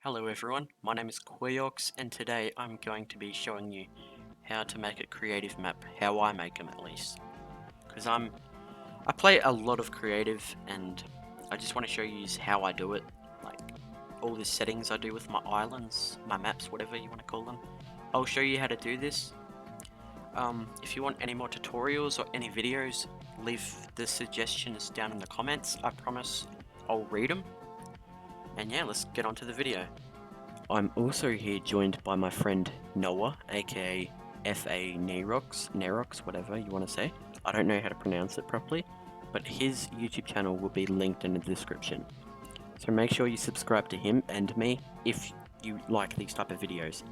Hello everyone, my name is Qeox and today I'm going to be showing you how to make a creative map, how I make them at least. Because I play a lot of creative and I just want to show you how I do it, like all the settings I do with my islands, my maps, whatever you want to call them. I'll show you how to do this. If you want any more tutorials or any videos, leave the suggestions down in the comments. I promise I'll read them. And yeah, let's get on to the video. I'm also here joined by my friend Noah, aka FA Nerox, whatever you want to say. I don't know how to pronounce it properly, but his YouTube channel will be linked in the description. So make sure you subscribe to him and me if you like these type of videos.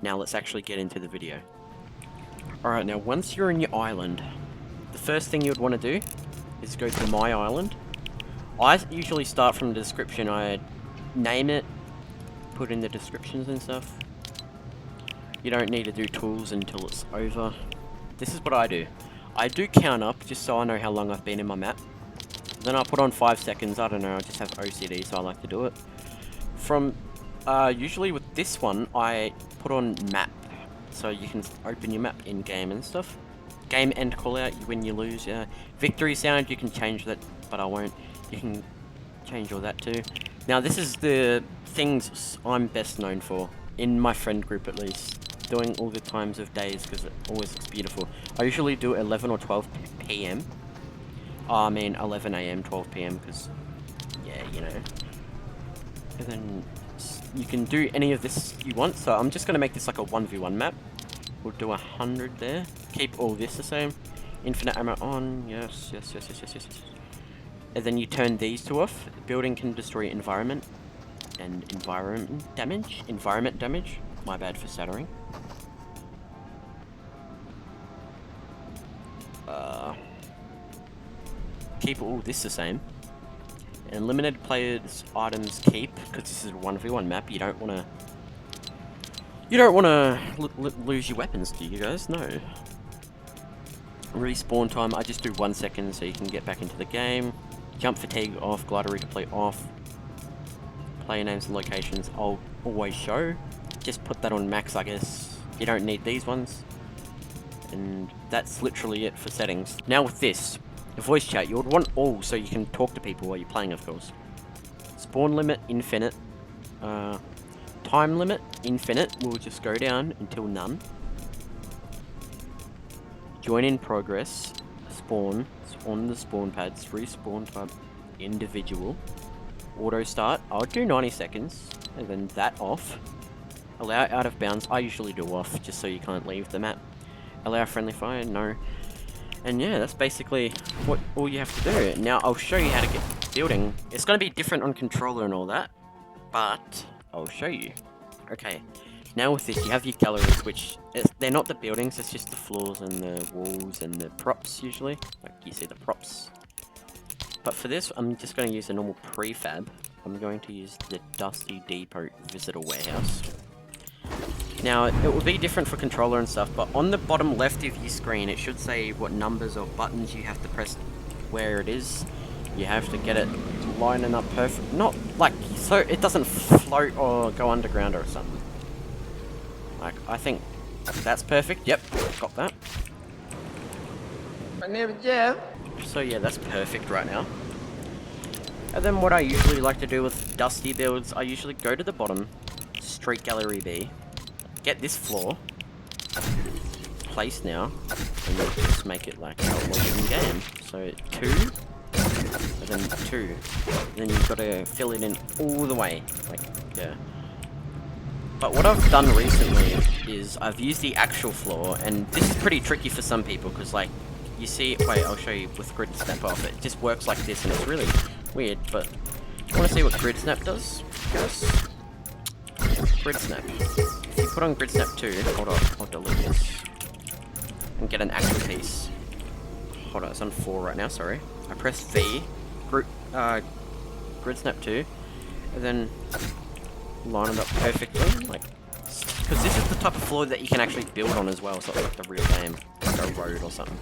Now let's actually get into the video. Alright, now once you're in your island, the first thing you would want to do is go to my island. I usually start from the description. I name it, put in the descriptions and stuff. You don't need to do tools until it's over. This is what I do. I do count up just so I know how long I've been in my map. Then I put on 5 seconds. I don't know, I just have OCD, so I like to do it. From usually with this one, I put on map, so you can open your map in game and stuff. Game end callout when you lose. Yeah. Victory sound, you can change that, but I won't. You can change all that too. Now this is the things I'm best known for, in my friend group at least, doing all the times of days because it always looks beautiful. I usually do 11 or 12 PM. I mean 11 AM, 12 PM because, yeah, you know. And then you can do any of this you want, so I'm just going to make this like a 1v1 map. We'll do 100 there. Keep all this the same. Infinite ammo on, yes. And then you turn these two off. Building can destroy environment and environment damage. My bad for stuttering. Keep all this the same. And limited players items keep, because this is a 1v1 map. You don't want to lose your weapons, do you guys? No. Respawn time, I just do 1 second so you can get back into the game. Jump fatigue off, glider replay off. Player names and locations I'll always show. Just put that on max, I guess. You don't need these ones. And that's literally it for settings. Now with this, the voice chat, you would want all so you can talk to people while you're playing, of course. Spawn limit, infinite. Time limit, infinite. We'll just go down until none. Join in progress. Spawn on the spawn pads. Respawn type individual. Auto start. I'll do 90 seconds. And then that off. Allow out of bounds. I usually do off just so you can't leave the map. Allow friendly fire. No. And yeah, that's basically what all you have to do. Now I'll show you how to get building. It's going to be different on controller and all that, but I'll show you. Okay, now with this you have your galleries, which they're not the buildings, it's just the floors and the walls and the props usually. Like you see the props. But for this, I'm just going to use a normal prefab. I'm going to use the Dusty Depot Visitor Warehouse. Now, it will be different for controller and stuff, but on the bottom left of your screen, it should say what numbers or buttons you have to press where it is. You have to get it lining up perfect. Not like, so it doesn't float or go underground or something. Like, I think that's perfect. Yep, got that. My name is Jeff. So yeah, that's perfect right now. And then what I usually like to do with Dusty builds, I usually go to the bottom, Street Gallery B, get this floor, place now, and then just make it like a login game. So 2, and then 2. And then you've got to fill it in all the way, like, yeah. But what I've done recently is I've used the actual floor, and this is pretty tricky for some people, because like, you see, wait, I'll show you with grid snap off. It just works like this, and it's really weird, but you want to see what grid snap does, guys? Grid snap. If you put on grid snap 2, hold on, I'll delete this, and get an actual piece. Hold on, it's on 4 right now, sorry. I press V, grid snap 2, and then line it up perfectly, like, because this is the type of floor that you can actually build on as well, so it's like the real game, like a road or something.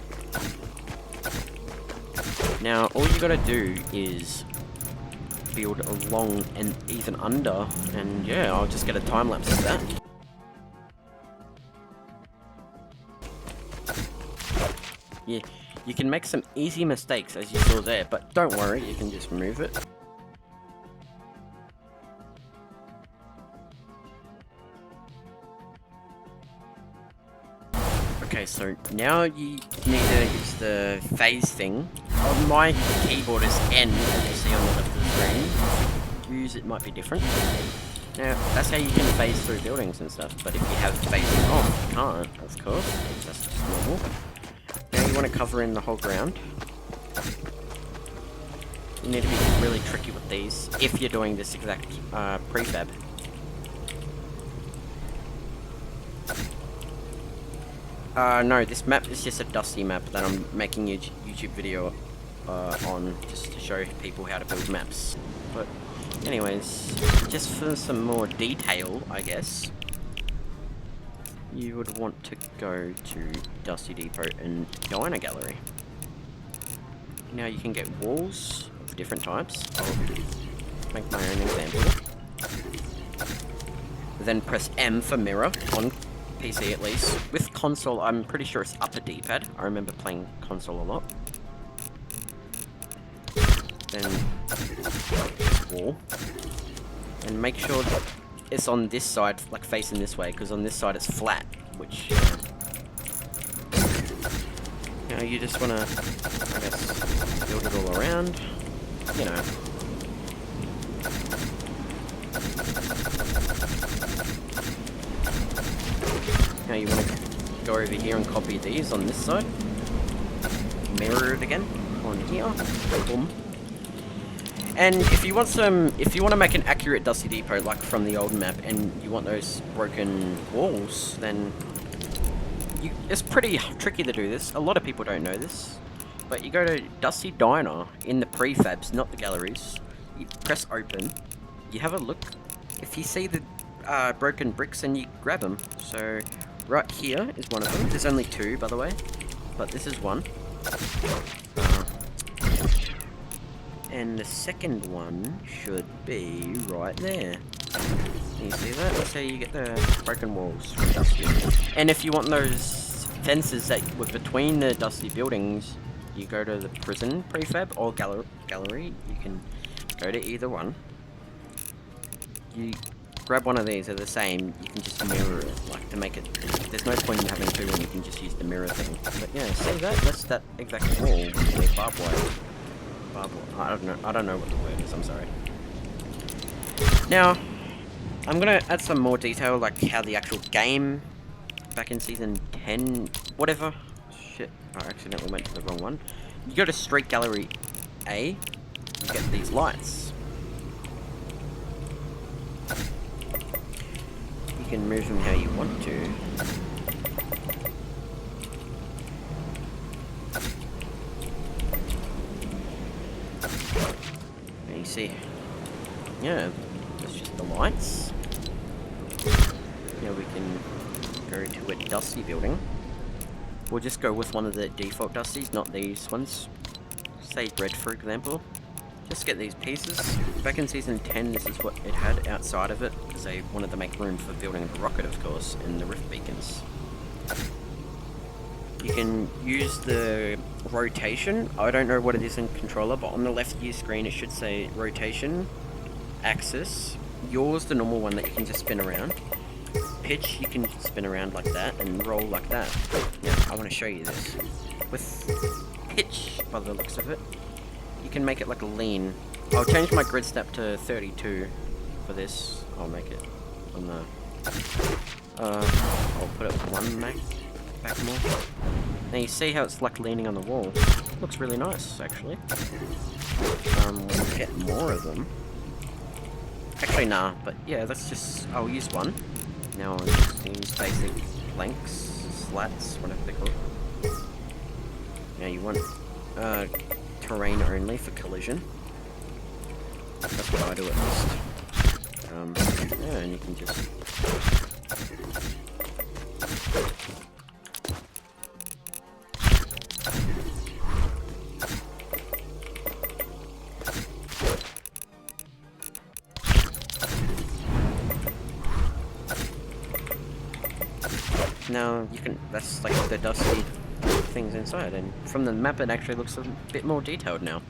Now, all you gotta do is field along and even under, and yeah, I'll just get a time lapse of that. Yeah, you can make some easy mistakes as you saw there, but don't worry, you can just remove it. Okay, so now you need to use the phase thing. On my keyboard is N, as you see on the left of the screen. Use it might be different. Now, that's how you can phase through buildings and stuff, but if you have phasing off, you can't, of course. That's just normal. Now you want to cover in the whole ground. You need to be really tricky with these if you're doing this exact prefab. No, this map is just a dusty map that I'm making a YouTube video on, just to show people how to build maps. But anyways, just for some more detail, I guess, you would want to go to Dusty Depot and Diner Gallery. Now you can get walls of different types. I'll make my own example. Then press M for mirror on PC at least. With console, I'm pretty sure it's upper D-pad. I remember playing console a lot. Then this wall. And make sure that it's on this side, like facing this way, because on this side it's flat, which you know, you just want to, I guess, build it all around, you know. Now you want to go over here and copy these on this side. Mirror it again on here. Boom. And if you want to make an accurate Dusty Depot like from the old map, and you want those broken walls, then it's pretty tricky to do this. A lot of people don't know this, but you go to Dusty Diner in the prefabs, not the galleries. You press open. You have a look. If you see the broken bricks, then you grab them. So right here is one of them. There's only two, by the way, but this is one. And the second one should be right there. Can you see that? That's how you get the broken walls from Dusty. And if you want those fences that were between the Dusty buildings, you go to the prison prefab or gallery. You can go to either one. You grab one of these, they're the same. You can just mirror it, like to make it. There's no point in having two when you can just use the mirror thing. But yeah, see that? That's that exact wall with barbed wire. I don't know what the word is, I'm sorry. Now, I'm gonna add some more detail, like how the actual game, back in season 10, whatever. Shit, I accidentally went to the wrong one. You go to Street Gallery A, you get these lights. You can move them how you want to. You see, yeah, that's just the lights. Now we can go to a Dusty building. We'll just go with one of the default Dusties, not these ones. Say red, for example. Just get these pieces. Back in season 10, this is what it had outside of it, because they wanted to make room for building the rocket, of course, and the rift beacons. You can use the rotation. I don't know what it is in controller, but on the left of your screen it should say rotation, axis. Yours, the normal one that you can just spin around. Pitch, you can spin around like that and roll like that. Now, I want to show you this. With pitch, by the looks of it, you can make it like a lean. I'll change my grid step to 32 for this. I'll make it on the... I'll put it one back more. Now you see how it's like leaning on the wall. Looks really nice, actually. We'll get more of them. Actually, nah, but yeah, let's just... I'll use one. Now I'll just use basic planks, slats, whatever they call it. Now you want terrain only for collision. That's what I do at least. Yeah, and you can just... now you can, that's like the dusty things inside, and from the map it actually looks a bit more detailed now.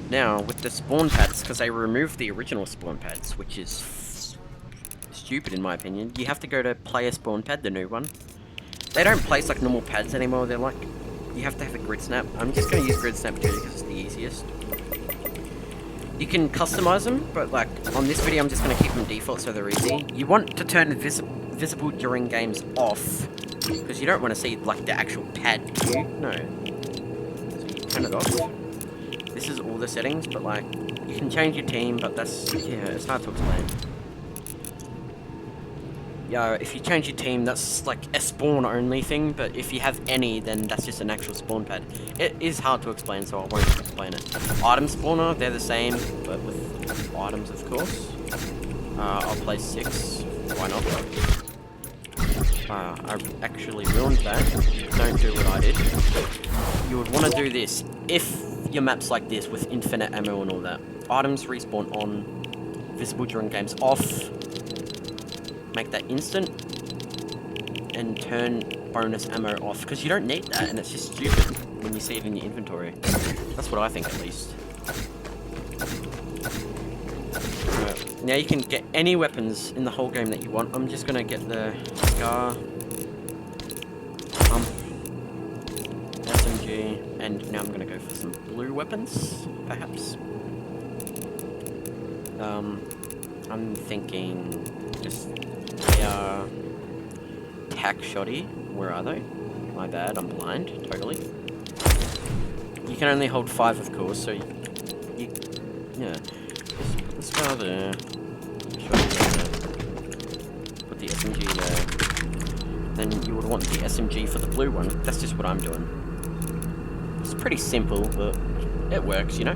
Now, with the spawn pads, because they removed the original spawn pads, which is stupid in my opinion, you have to go to player spawn pad, the new one. They don't place like normal pads anymore, they're like, you have to have a grid snap. I'm just going to use grid snap purely because it's the easiest. You can customize them, but like, on this video I'm just going to keep them default so they're easy. You want to turn visible during games off, because you don't want to see like the actual pad view, no. So you turn it off. This is all the settings, but like, you can change your team, but that's, yeah, it's hard to explain. Yeah, if you change your team, that's like a spawn only thing, but if you have any, then that's just an actual spawn pad. It is hard to explain, so I won't explain it. Item spawner, they're the same, but with items, of course. I'll place 6, why not? I actually ruined that. Don't do what I did. You would want to do this if your map's like this with infinite ammo and all that. Items respawn on, visible during games off. Make that instant, and turn bonus ammo off, because you don't need that, and it's just stupid when you see it in your inventory. That's what I think, at least. Now you can get any weapons in the whole game that you want. I'm just gonna get the Scar, SMG, and now I'm gonna go for some blue weapons, perhaps. I'm thinking just tack shoddy. Where are they? My bad, I'm blind, totally. You can only hold 5, of course, so yeah. Just put the Scar there. Shoddy there. Put the SMG there. Then you would want the SMG for the blue one. That's just what I'm doing. It's pretty simple, but it works, you know?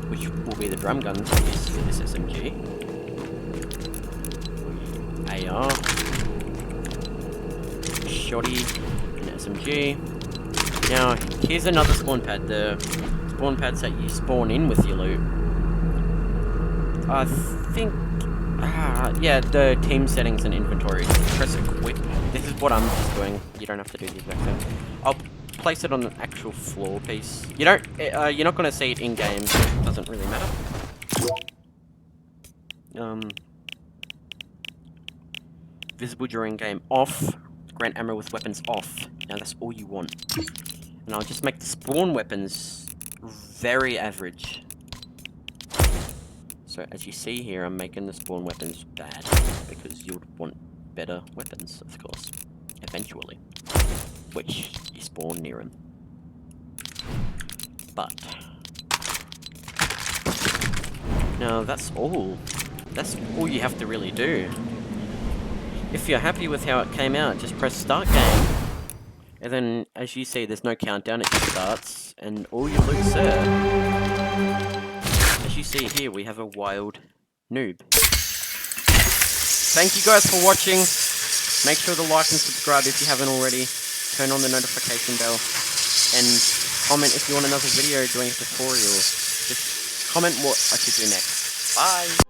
Which will be the drum gun for this SMG. AR. Shoddy and SMG. Now, here's another spawn pad. The spawn pads that you spawn in with your loot. I think... yeah, the team settings and inventory. Press equip. This is what I'm just doing. You don't have to do the exact same. I'll place it on an actual floor piece. You don't... you're not going to see it in-game, so it doesn't really matter. Visible during game off. Grant ammo with weapons off. Now that's all you want. And I'll just make the spawn weapons very average. So as you see here, I'm making the spawn weapons bad, because you would want better weapons, of course, eventually, which you spawn near them. But now that's all. That's all you have to really do. If you're happy with how it came out, just press start game, and then as you see, there's no countdown, it just starts, and all your loot's there. As you see here, we have a wild noob. Thank you guys for watching. Make sure to like and subscribe if you haven't already. Turn on the notification bell, and comment if you want another video doing a tutorial. Just comment what I should do next. Bye!